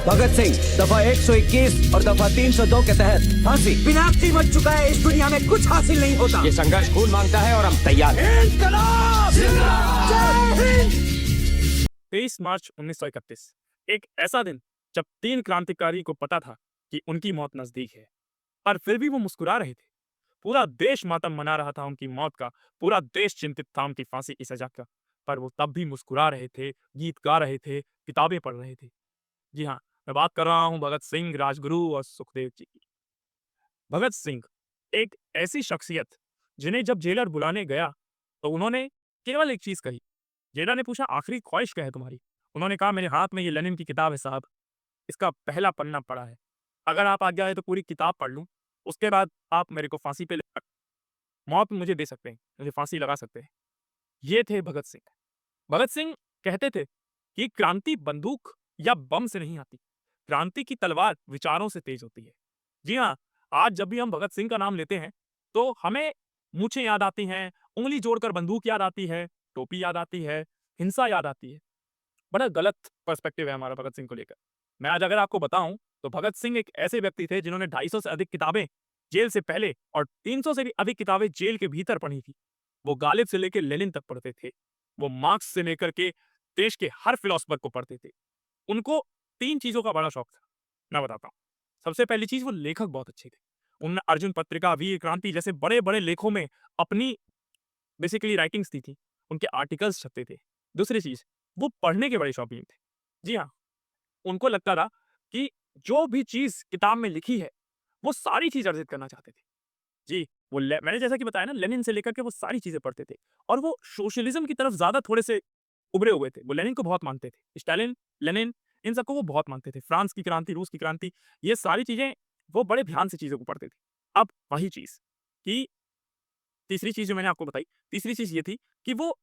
भगत सिंह दफा 121 और दफा 302 के तहत फांसी। विनाशी मच चुका है, इस दुनिया में कुछ हासिल नहीं होता। ये संघर्ष खून मांगता है और हम तैयार हैं। इंकलाब जिंदाबाद। जय हिंद। 23 मार्च 1931 एक ऐसा दिन जब 3 क्रांतिकारी को पता था कि उनकी मौत नजदीक है, पर फिर भी वो मुस्कुरा रहे थे। पूरा देश मातम मना रहा था उनकी मौत का, पूरा देश चिंतित था उनकी फांसी की सजा का, पर वो तब भी मुस्कुरा रहे थे, गीत गा रहे थे, किताबें पढ़ रहे थे। जी हाँ, मैं बात कर रहा हूँ भगत सिंह, राजगुरु और सुखदेव जी की। भगत सिंह एक ऐसी शख्सियत जिन्हें जब जेलर बुलाने गया तो उन्होंने केवल एक चीज कही। जेलर ने पूछा, आखिरी ख्वाहिश क्या है तुम्हारी? उन्होंने कहा, मेरे हाथ में ये लेनिन की किताब है साहब, इसका पहला पन्ना पड़ा है, अगर आप आज्ञा है तो पूरी किताब पढ़ लूं, उसके बाद आप मेरे को फांसी पे मौत मुझे दे सकते हैं, मुझे फांसी लगा सकते हैं। ये थे भगत सिंह। भगत सिंह कहते थे कि क्रांति बंदूक या बम से नहीं आती, क्रांति की तलवार विचारों से तेज होती है। जी हाँ, आज जब भी हम भगत सिंह का नाम लेते हैं तो हमें मूछें याद आती हैं, उंगली जोड़कर बंदूक याद आती है, टोपी याद आती है, हिंसा याद आती है। बड़ा गलत पर्सपेक्टिव है हमारा भगत सिंह को लेकर। मैं आज अगर आपको बताऊं तो भगत सिंह एक ऐसे व्यक्ति थे जिन्होंने 250 से अधिक किताबें जेल से पहले और 300 से भी अधिक किताबें जेल के भीतर पढ़ी थी। वो गालिब से लेकर लेनिन तक पढ़ते थे, वो मार्क्स से लेकर के देश के हर फिलोसफर को पढ़ते थे। उनको 3 चीजों का बड़ा शौक था, मैं बताता हूँ। सबसे पहली चीज, वो लेखक बहुत अच्छे थे। उन्होंने अर्जुन पत्रिका, वीर क्रांति जैसे बड़े बड़े लेखों में अपनी बेसिकली राइटिंग्स दी थी, उनके आर्टिकल्स छपते थे। दूसरी चीज, वो पढ़ने के बड़े शौकीन थे। जी हाँ, उनको लगता था कि जो भी चीज किताब में लिखी है वो सारी चीज अर्जित करना चाहते थे। जी, वो मैंने जैसा कि बताया ना, लेनिन से लेकर के वो सारी चीजें पढ़ते थे और वो सोशलिज्म की तरफ ज्यादा थोड़े से उभरे हुए थे। वो लेनिन को बहुत मानते थे, स्टालिन, लेनिन, इन सबको वो बहुत मानते थे। फ्रांस की क्रांति, रूस की क्रांति, ये सारी चीजें वो बड़े ध्यान से चीजों को पढ़ते थे। अब वही चीज कि तीसरी चीज जो मैंने आपको बताई, तीसरी चीज ये थी कि वो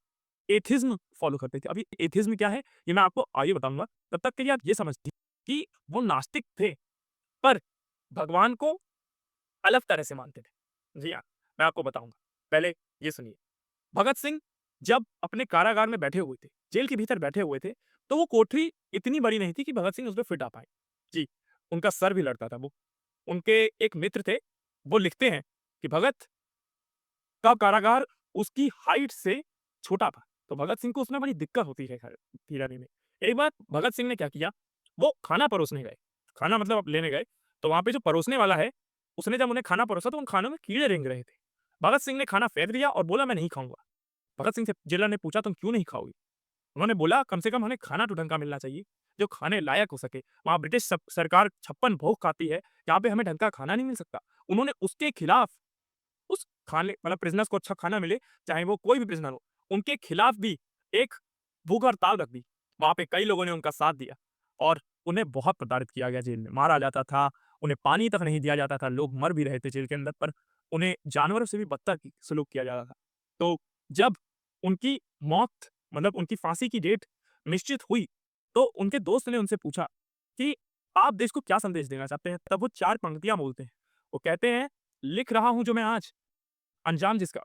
एथिज्म फॉलो करते थे। अभी एथिज्म क्या है ये मैं आपको आगे बताऊंगा, तब तक के लिए आप ये समझिए कि वो नास्तिक थे पर भगवान को अलग तरह से मानते थे। जी हाँ, मैं आपको बताऊंगा, पहले ये सुनिए। भगत सिंह जब अपने कारागार में बैठे हुए थे, जेल के भीतर बैठे हुए थे, तो वो कोठरी इतनी बड़ी नहीं थी कि भगत सिंह उसमें फिट आ पाए। जी, उनका सर भी लड़ता था। वो उनके एक मित्र थे, वो लिखते हैं कि भगत का कारागार उसकी हाइट से छोटा था, तो भगत सिंह को उसमें बड़ी दिक्कत होती है थी रहने में। एक बार भगत सिंह ने क्या किया, वो खाना परोसने गए, खाना मतलब अब लेने गए, तो वहाँ पे जो परोसने वाला है, उसने जब उन्हें खाना परोसा तो उन खानों में कीड़े रेंग रहे थे। भगत सिंह ने खाना फेंक दिया और बोला, मैं नहीं खाऊँगा। भगत सिंह से जेलर ने पूछा, तुम क्यों नहीं खाओगे? उन्होंने बोला, कम से कम हमें खाना तो ढंग का मिलना चाहिए, जो खाने लायक हो सके। वहाँ ब्रिटिश सरकार 56 भोग खाती है, यहाँ पे हमें ढंग का खाना नहीं मिल सकता। उन्होंने उसके खिलाफ, उस खाने मतलब प्रिजनर्स को अच्छा खाना मिले, चाहे वो कोई भी प्रिजनर हो, उनके खिलाफ भी एक भूख हड़ताल रख दी। वहाँ पे कई लोगों ने उनका साथ दिया और उन्हें बहुत प्रताड़ित किया गया, जेल में मारा जाता था, उन्हें पानी तक नहीं दिया जाता था, लोग मर भी रहे थे जेल के अंदर, पर उन्हें जानवरों से भी बदतर सलूक किया जाता था। तो जब उनकी मौत मतलब उनकी फांसी की डेट निश्चित हुई, तो उनके दोस्त ने उनसे पूछा कि आप देश को क्या संदेश देना चाहते हैं? तब वो 4 पंक्तियाँ बोलते हैं। वो कहते हैं, लिख रहा हूँ जो मैं आज, अंजाम जिसका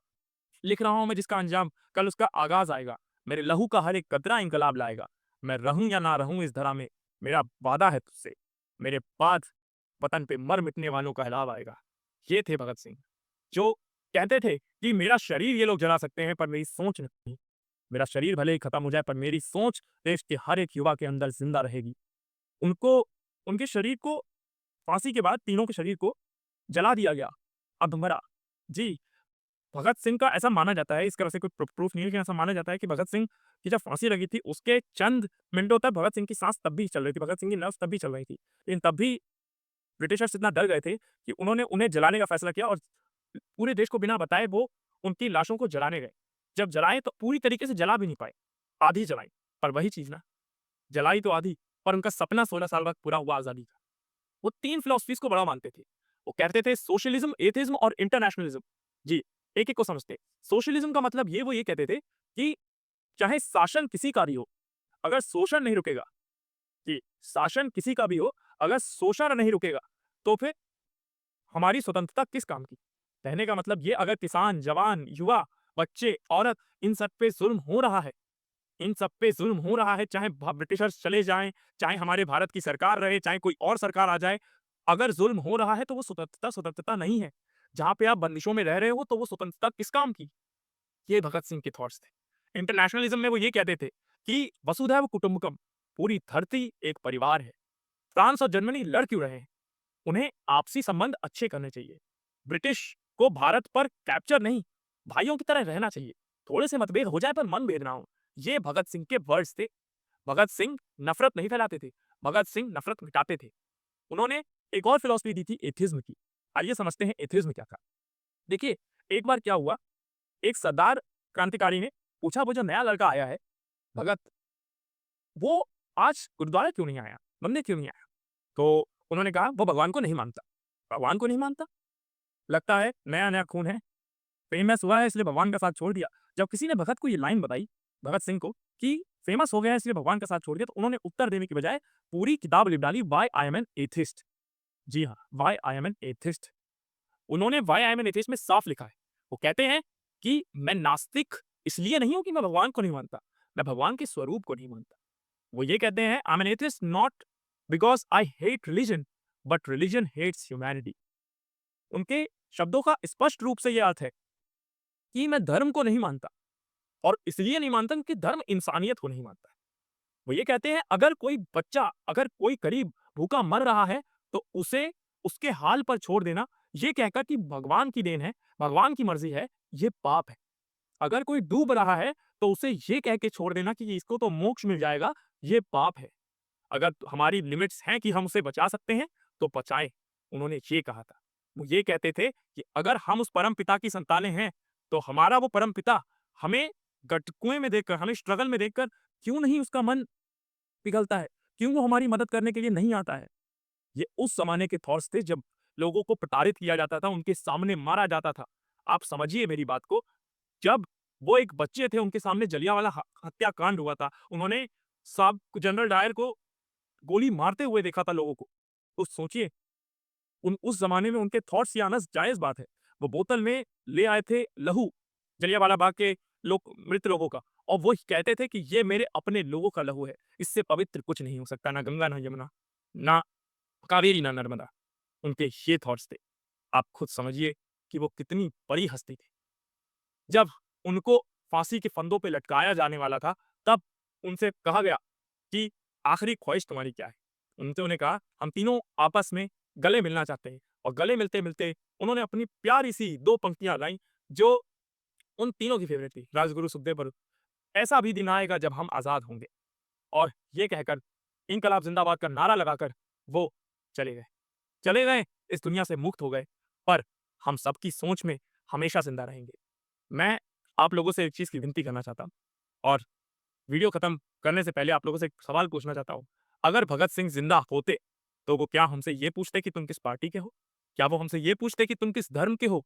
लिख रहा हूं मैं जिसका अंजाम कल उसका आगाज आएगा। मेरे लहू का हर एक कतरा इंकलाब लाएगा। मैं रहूं या ना रहूं इस धरा में, मेरा वादा है तुझसे, मेरे बाद वतन पे मर मिटने वालों का हिलाव आएगा। ये थे भगत सिंह, जो कहते थे कि मेरा शरीर ये लोग जला सकते हैं पर मेरी सोच नहीं। मेरा शरीर भले ही खत्म हो जाए पर मेरी सोच देश के हर एक युवा के अंदर जिंदा रहेगी। उनको उनके शरीर को फांसी के बाद तीनों के शरीर को जला दिया गया, अधमरा। जी, भगत सिंह का ऐसा माना जाता है, इसका वैसे कोई प्रूफ नहीं है, लेकिन ऐसा माना जाता है कि भगत सिंह की जब फांसी लगी थी, उसके चंद मिनटों तक भगत सिंह की सांस तब भी चल रही थी, भगत सिंह की नब्ज तब भी चल रही थी। लेकिन तब भी ब्रिटिशर्स इतना डर गए थे कि उन्होंने उन्हें जलाने का फैसला किया और पूरे देश को बिना बताए वो उनकी लाशों को जलाने गए। जब जलाए तो पूरी तरीके से जला भी नहीं पाए, आधी जलाई। पर वही चीज ना, जलाई तो आधी, पर उनका सपना 16 साल बाद पूरा हुआ आजादी का। वो 3 फिलॉसफीज को बड़ा मानते थे। वो कहते थे सोशलिज्म, एथिज्म और इंटरनेशनलिज्म। जी, एक-एक को समझते। सोशलिज्म का मतलब वो ये कहते थे कि चाहे शासन किसी का भी हो, अगर शोषण नहीं रुकेगा, जी, शासन किसी का भी हो, अगर शोषण नहीं रुकेगा, तो फिर हमारी स्वतंत्रता किस काम की? कहने का मतलब ये, अगर किसान, जवान, युवा, बच्चे, औरत इन सब पे जुल्म हो रहा है, इन सब पे जुल्म हो रहा है, चाहे ब्रिटिशर्स चले जाएं, चाहे हमारे भारत की सरकार रहे, चाहे कोई और सरकार आ जाए, अगर जुल्म हो रहा है तो वो स्वतंत्रता स्वतंत्रता नहीं है। जहां पे आप बंदिशों में रह रहे हो तो वो स्वतंत्रता किस काम की? ये भगत सिंह के थॉट्स थे। इंटरनेशनलिज्म में वो ये कहते थे कि वसुधैव कुटुंबकम, पूरी धरती एक परिवार है। फ्रांस और जर्मनी लड़ क्यों रहे हैं? उन्हें आपसी संबंध अच्छे करने चाहिए। ब्रिटिश को भारत पर कैप्चर नहीं, भाइयों की तरह रहना चाहिए। थोड़े से मतभेद हो जाए पर मनभेद ना हो। ये भगत सिंह के वर्ड्स थे। भगत सिंह नफरत नहीं फैलाते थे, भगत सिंह नफरत मिटाते थे। उन्होंने एक और फिलॉसफी दी थी एथिज्म की। आइए समझते हैं एथिज्म क्या था। देखिए, एक बार क्या हुआ, एक सरदार क्रांतिकारी ने पूछा, वो जो नया लड़का आया है भगत, वो आज गुरुद्वारा क्यों नहीं आया, मंदिर क्यों नहीं आया? तो उन्होंने कहा वो भगवान को नहीं मानता। भगवान को नहीं मानता? लगता है नया नया खून है, फेमस हुआ है इसलिए भगवान का साथ छोड़ दिया। जब किसी ने भगत को ये लाइन बताई, भगत सिंह को, कि फेमस हो गया है इसलिए भगवान का साथ छोड़ दिया, तो उन्होंने उत्तर देने की बजाय पूरी किताब लिख डाली, why I am an atheist. जी हाँ, why I am an atheist. उन्होंने why I am an atheist में साफ लिखा है। वो कहते हैं कि मैं नास्तिक इसलिए नहीं हूं कि मैं भगवान को नहीं मानता, मैं भगवान के स्वरूप को नहीं मानता। वो ये कहते हैं, I am an atheist not because I hate religion, but religion hates humanity. उनके शब्दों का स्पष्ट रूप से यह अर्थ है कि मैं धर्म को नहीं मानता, और इसलिए नहीं मानता क्योंकि धर्म इंसानियत को नहीं मानता है। वो ये कहते हैं, अगर कोई बच्चा, अगर कोई गरीब भूखा मर रहा है तो उसे उसके हाल पर छोड़ देना, ये कहकर कि भगवान की देन है, भगवान की मर्जी है, ये पाप है। अगर कोई डूब रहा है तो उसे ये कह के छोड़ देना कि इसको तो मोक्ष मिल जाएगा, ये पाप है। अगर हमारी लिमिट्स हैं कि हम उसे बचा सकते हैं तो बचाएं, उन्होंने ये कहा था। वो ये कहते थे कि अगर हम उस परम पिता की संतानें हैं तो हमारा वो परम पिता हमें कुएं में देखकर, हमें स्ट्रगल में देखकर क्यों नहीं उसका मन पिघलता है, क्यों वो हमारी मदद करने के लिए नहीं आता है? ये उस जमाने के थॉट्स थे जब लोगों को प्रताड़ित किया जाता था, उनके सामने मारा जाता था। आप समझिए मेरी बात को, जब वो एक बच्चे थे, उनके सामने जलियांवाला हत्याकांड हुआ था, उन्होंने साब जनरल डायर को गोली मारते हुए देखा था लोगों को। तो सोचिए, उस जमाने में उनके थॉट्स ये आना जायज बात है। वो बोतल में ले आए थे लहू जलियांवाला बाग के लोग, मृत लोगों का, और वो कहते थे कि ये मेरे अपने लोगों का लहू है, इससे पवित्र कुछ नहीं हो सकता, ना गंगा, ना यमुना, ना कावेरी, ना नर्मदा। उनके ये थॉट्स थे। आप खुद समझिए कि वो कितनी बड़ी हस्ती थी। जब उनको फांसी के फंदों पे लटकाया जाने वाला था, तब उनसे कहा गया कि आखिरी ख्वाहिश तुम्हारी क्या है? उन्होंने कहा, हम तीनों आपस में गले मिलना चाहते हैं। और गले मिलते-मिलते उन्होंने अपनी प्यारी-सी 2 पंक्तियाँ गाईं, जो उन तीनों की फेवरेट थी, राजगुरु सुखदेव पर। ऐसा भी दिन आएगा जब हम आज़ाद होंगे। और ये कहकर, इनकलाब ज़िंदाबाद का नारा लगाकर वो चले गए। चले गए, इस दुनिया से मुक्त हो गए, पर हम सबकी सोच में हमेशा ज़िंदा रहेंगे। मैं आप लोगों से एक चीज़ की विनती करना चाहता हूँ, और वीडियो खत्म करने से पहले आप लोगों से एक सवाल पूछना चाहता हूँ। अगर भगत सिंह जिंदा होते तो वो क्या हमसे ये पूछते कि तुम किस पार्टी के हो? क्या वो हमसे ये पूछते कि तुम किस धर्म के हो?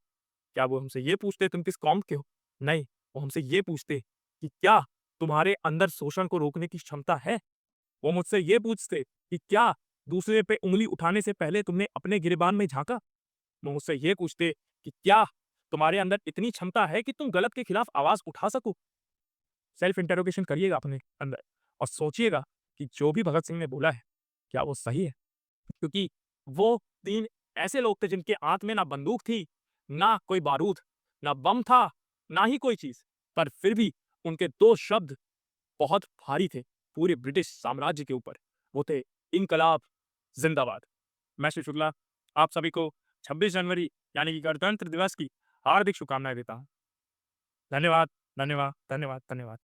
क्या वो हमसे ये पूछते तुम किस कौम के हो? नहीं, वो हमसे ये पूछते कि क्या तुम्हारे अंदर शोषण को रोकने की क्षमता है? वो मुझसे ये पूछते कि क्या दूसरे पे उंगली उठाने से पहले तुमने अपने गिरेबान में झांका? वो मुझसे ये पूछते कि क्या तुम्हारे अंदर इतनी क्षमता है कि तुम गलत के खिलाफ आवाज उठा सको? सेल्फ इंटरोगेशन करिएगा अपने अंदर, और सोचिएगा कि जो भी भगत सिंह ने बोला है, क्या वो सही है? क्योंकि वो 3 ऐसे लोग थे जिनके हाथ में ना बंदूक थी, ना कोई बारूद, ना बम था, ना ही कोई चीज़। पर फिर भी उनके 2 शब्द बहुत भारी थे पूरे ब्रिटिश साम्राज्य के ऊपर। वो थे, इनकलाब ज़िंदाबाद। मैं श्री शुक्ला आप सभी को 26 जनवरी यानी कि गणतंत्र दिवस की हार्दिक शुभकामनाएँ देता हूँ। धन्यवाद, धन्यवाद, धन्यवाद, धन्यवाद।